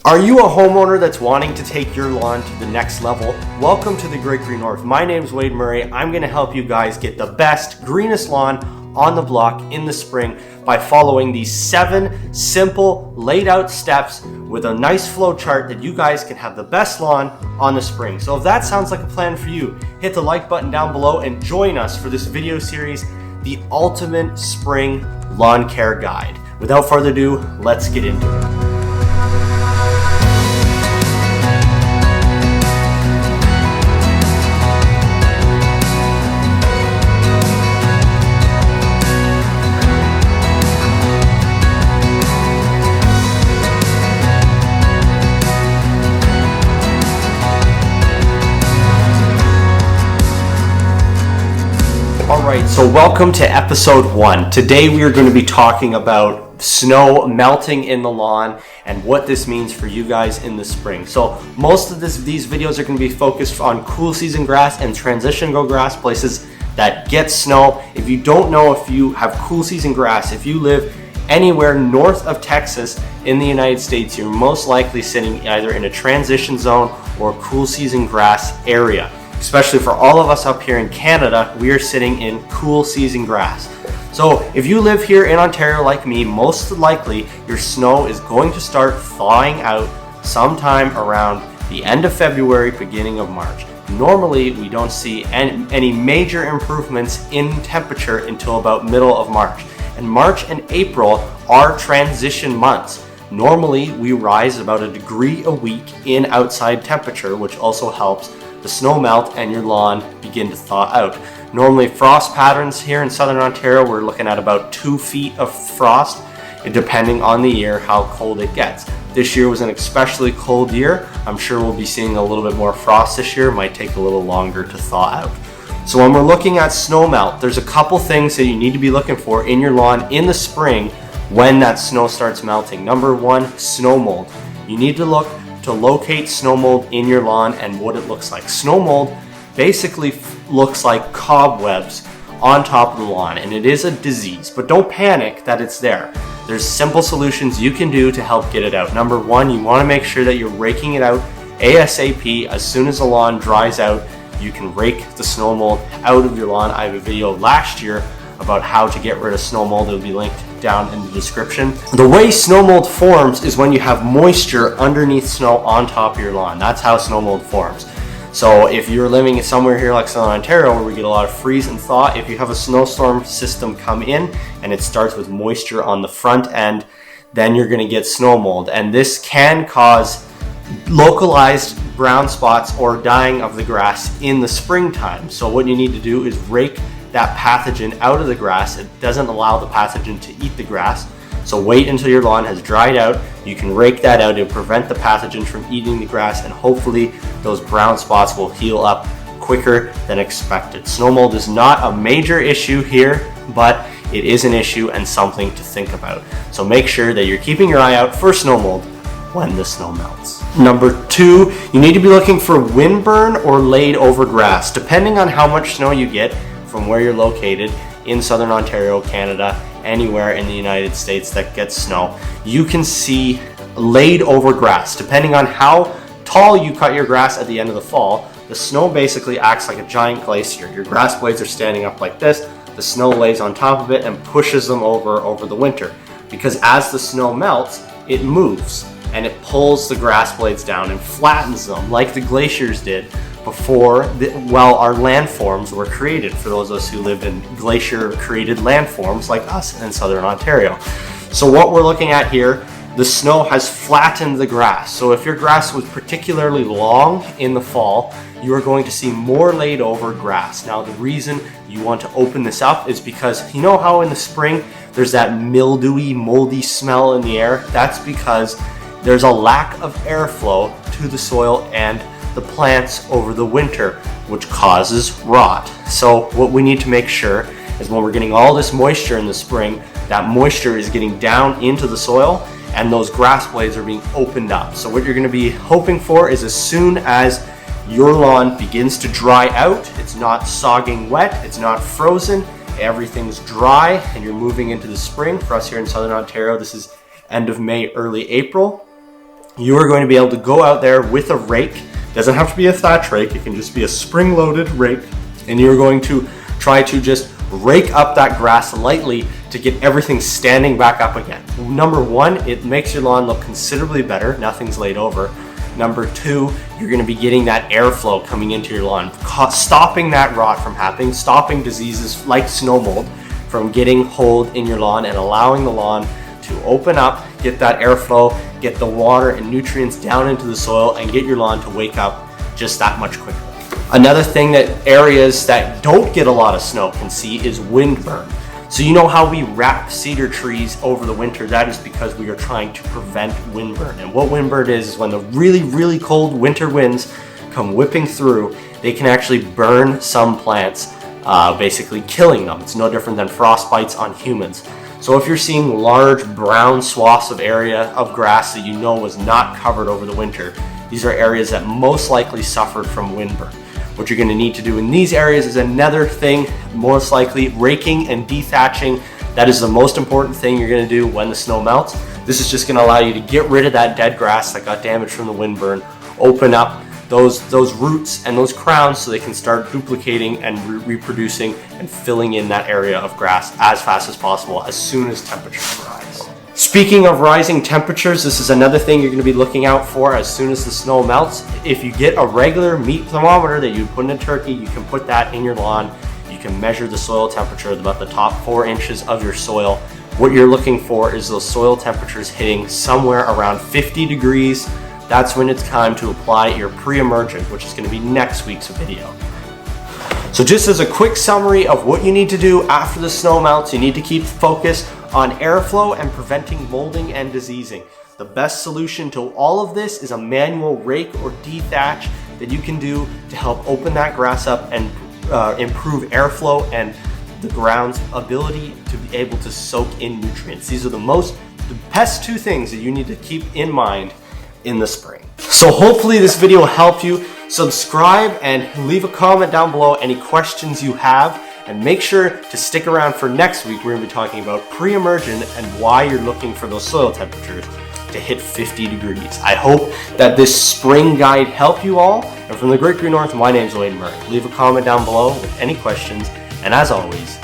Are you a homeowner that's wanting to take your lawn to the next level? Welcome to the Great Green North. My name is Wade Murray. I'm going to help you guys get the best, greenest lawn on the block in the spring by following these 7 simple laid out steps with a nice flow chart that you guys can have the best lawn on the spring. So if that sounds like a plan for you, hit the like button down below and join us for this video series, The Ultimate Spring Lawn Care Guide. Without further ado, let's get into it. Alright, so welcome to episode 1. Today we are going to be talking about snow melting in the lawn and what this means for you guys in the spring. So most of these videos are going to be focused on cool season grass and transition go grass, places that get snow. If you don't know if you have cool season grass, if you live anywhere north of Texas in the United States, you're most likely sitting either in a transition zone or cool season grass area. Especially for all of us up here in Canada, we are sitting in cool season grass. So if you live here in Ontario like me, most likely your snow is going to start thawing out sometime around the end of February, beginning of March. Normally, we don't see any major improvements in temperature until about middle of March. And March and April are transition months. Normally, we rise about a degree a week in outside temperature, which also helps the snow melt and your lawn begin to thaw out. Normally frost patterns here in southern Ontario, we're looking at about 2 feet of frost, depending on the year how cold it gets. This year was an especially cold year. I'm sure we'll be seeing a little bit more frost this year. It might take a little longer to thaw out. So when we're looking at snow melt, there's a couple things that you need to be looking for in your lawn in the spring when that snow starts melting. Number 1, snow mold. You need to look to locate snow mold in your lawn and what it looks like. Snow mold basically looks like cobwebs on top of the lawn, and it is a disease, but don't panic that it's there. There's simple solutions you can do to help get it out. Number 1, you want to make sure that you're raking it out ASAP. As soon as the lawn dries out, you can rake the snow mold out of your lawn. I have a video last year about how to get rid of snow mold. It will be linked down in the description. The way snow mold forms is when you have moisture underneath snow on top of your lawn. That's how snow mold forms. So if you're living somewhere here like Southern Ontario where we get a lot of freeze and thaw, if you have a snowstorm system come in and it starts with moisture on the front end, then you're going to get snow mold. And this can cause localized brown spots or dying of the grass in the springtime. So what you need to do is rake that pathogen out of the grass. It doesn't allow the pathogen to eat the grass. So wait until your lawn has dried out. You can rake that out to prevent the pathogen from eating the grass, and hopefully those brown spots will heal up quicker than expected. Snow mold is not a major issue here, but it is an issue and something to think about. So make sure that you're keeping your eye out for snow mold when the snow melts. Number 2, you need to be looking for windburn or laid over grass. Depending on how much snow you get from where you're located in southern Ontario, Canada, anywhere in the United States that gets snow, you can see laid over grass. Depending on how tall you cut your grass at the end of the fall, the snow basically acts like a giant glacier. Your grass blades are standing up like this, the snow lays on top of it and pushes them over the winter. Because as the snow melts, it moves and it pulls the grass blades down and flattens them like the glaciers did before our landforms were created, for those of us who live in glacier created landforms like us in southern Ontario. So what we're looking at here, the snow has flattened the grass. So if your grass was particularly long in the fall, you are going to see more laid over grass. Now the reason you want to open this up is because you know how in the spring there's that mildewy, moldy smell in the air? That's because there's a lack of airflow to the soil and the plants over the winter, which causes rot. So what we need to make sure is when we're getting all this moisture in the spring, that moisture is getting down into the soil and those grass blades are being opened up. So what you're going to be hoping for is as soon as your lawn begins to dry out, it's not sogging wet, it's not frozen, everything's dry, and you're moving into the spring. For us here in southern Ontario, this is end of May, early April. you are going to be able to go out there with a rake. Doesn't have to be a thatch rake, it can just be a spring-loaded rake, and you're going to try to just rake up that grass lightly to get everything standing back up again. Number one, it makes your lawn look considerably better, nothing's laid over. Number two, you're going to be getting that airflow coming into your lawn, stopping that rot from happening, stopping diseases like snow mold from getting hold in your lawn, and allowing the lawn to open up, get that airflow, get the water and nutrients down into the soil, and get your lawn to wake up just that much quicker. Another thing that areas that don't get a lot of snow can see is windburn. So you know how we wrap cedar trees over the winter? That is because we are trying to prevent windburn. And what windburn is when the really, really cold winter winds come whipping through, they can actually burn some plants, basically killing them. It's no different than frostbites on humans. So if you're seeing large brown swaths of area of grass that you know was not covered over the winter, these are areas that most likely suffered from windburn. What you're going to need to do in these areas is another thing, most likely raking and dethatching. That is the most important thing you're going to do when the snow melts. This is just going to allow you to get rid of that dead grass that got damaged from the windburn, open up those roots and those crowns so they can start duplicating and reproducing and filling in that area of grass as fast as possible as soon as temperatures rise. Speaking of rising temperatures, this is another thing you're going to be looking out for as soon as the snow melts. If you get a regular meat thermometer that you put in a turkey, you can put that in your lawn. You can measure the soil temperature at about the top 4 inches of your soil. What you're looking for is those soil temperatures hitting somewhere around 50 degrees. That's when it's time to apply your pre-emergent, which is going to be next week's video. So just as a quick summary of what you need to do after the snow melts, you need to keep focused on airflow and preventing molding and diseasing. The best solution to all of this is a manual rake or dethatch that you can do to help open that grass up and improve airflow and the ground's ability to be able to soak in nutrients. These are the best two things that you need to keep in mind in the spring. So hopefully this video helped you. Subscribe and leave a comment down below any questions you have, and make sure to stick around for next week. We're going to be talking about pre-emergent and why you're looking for those soil temperatures to hit 50 degrees. I hope that this spring guide helped you all. And from the Great Green North, my name's Windburn. Leave a comment down below with any questions, and as always,